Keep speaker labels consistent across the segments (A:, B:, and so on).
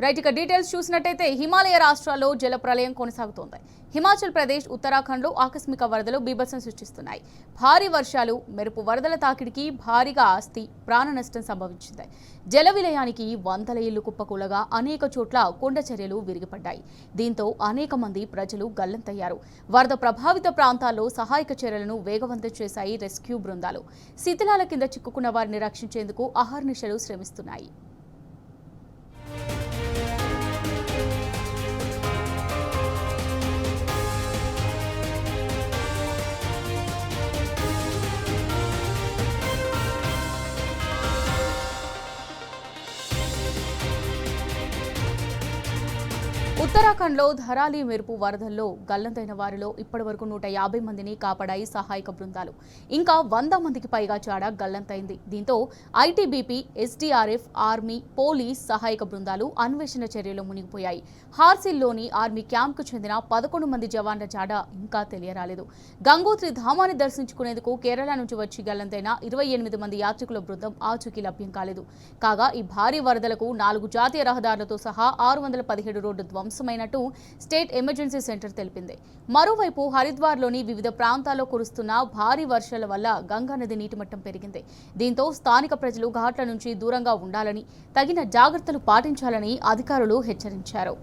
A: Right ఇక details చూసినట్టయితే హిమాలయ రాష్ట్రాల్లో జల ప్రళయం కొనసాగుతోంది. హిమాచల్ ప్రదేశ్, ఉత్తరాఖండ్లో ఆకస్మిక వరదలు బీభత్సం సృష్టిస్తున్నాయి. భారీ వర్షాలు, మెరుపు వరదల తాకిడికి భారీగా ఆస్తి, ప్రాణ నష్టం సంభవించింది. జల విలయానికి వందల ఇళ్లు కుప్పకూలగా అనేక చోట్ల కొండ చర్యలు విరిగిపడ్డాయి. దీంతో అనేక మంది ప్రజలు గల్లంతయ్యారు. వరద ప్రభావిత ప్రాంతాల్లో సహాయక చర్యలను వేగవంతం చేశాయి రెస్క్యూ బృందాలు. శిథిలాల కింద చిక్కుకున్న వారిని రక్షించేందుకు అహర్నిశలు శ్రమిస్తున్నాయి. ఉత్తరాఖండ్లో ధరాలి మెరుపు వరదల్లో గల్లంతైన వారిలో ఇప్పటివరకు 150 మందిని కాపాడాయి సహాయక బృందాలు. ఇంకా 100 మందికి పైగా చాడ గల్లంతైంది. దీంతో ఐటీబీపీ, ఎస్డీఆర్ఎఫ్, ఆర్మీ, పోలీస్ సహాయక బృందాలు అన్వేషణ చర్యలో మునిగిపోయాయి. హార్సిల్లోని ఆర్మీ క్యాంప్కు చెందిన 11 మంది జవాన్ల చాడ ఇంకా తెలియరాలేదు. గంగోత్రి ధామాన్ని దర్శించుకునేందుకు కేరళ నుంచి వచ్చి గల్లంతైన 28 మంది యాత్రికుల బృందం ఆచూకీ లభ్యం కాలేదు. కాగా ఈ భారీ వరదలకు 4 జాతీయ రహదారులతో సహా 617 రోడ్డు ధ్వంసమైనట్టు స్టేట్ ఎమర్జెన్సీ సెంటర్ తెలిపింది. మరోవైపు హరిద్వార్లోని వివిధ ప్రాంతాల్లో కురుస్తున్న భారీ వర్షాల వల్ల గంగా నది నీటిమట్టం పెరిగింది. దీంతో స్థానిక ప్రజలు ఘాట్ల నుంచి దూరంగా ఉండాలని, తగిన జాగ్రత్తలు పాటించాలని అధికారులు హెచ్చరించారు.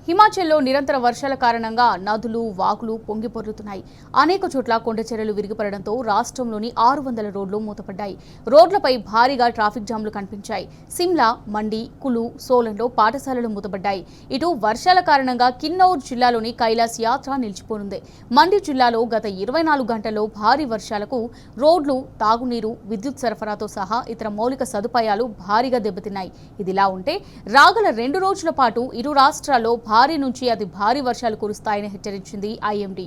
A: హిమాచల్లో నిరంతర వర్షాల కారణంగా నదులు, వాగులు పొంగిపొర్లుతున్నాయి. అనేక చోట్ల కొండ చర్యలు విరిగిపడడంతో రాష్ట్రంలోని 600 రోడ్లు మూతపడ్డాయి. రోడ్లపై భారీగా ట్రాఫిక్ జామ్లు కనిపించాయి. సిమ్లా, మండి, కులు, సోలన్లో పాఠశాలలు మూతపడ్డాయి. ఇటు వర్షాల కారణంగా కిన్నౌర్ జిల్లాలోని కైలాస్ యాత్ర నిలిచిపోనుంది. మండి జిల్లాలో గత 24 గంటల్లో భారీ వర్షాలకు రోడ్లు, తాగునీరు, విద్యుత్ సరఫరాతో సహా ఇతర మౌలిక సదుపాయాలు భారీగా దెబ్బతిన్నాయి. ఇదిలా ఉంటే రాగల 2 రోజుల పాటు ఇరు రాష్ట్రాల్లో భారీ నుంచి అతి భారీ వర్షాలు కురుస్తాయని హెచ్చరించింది ఐఎండీ.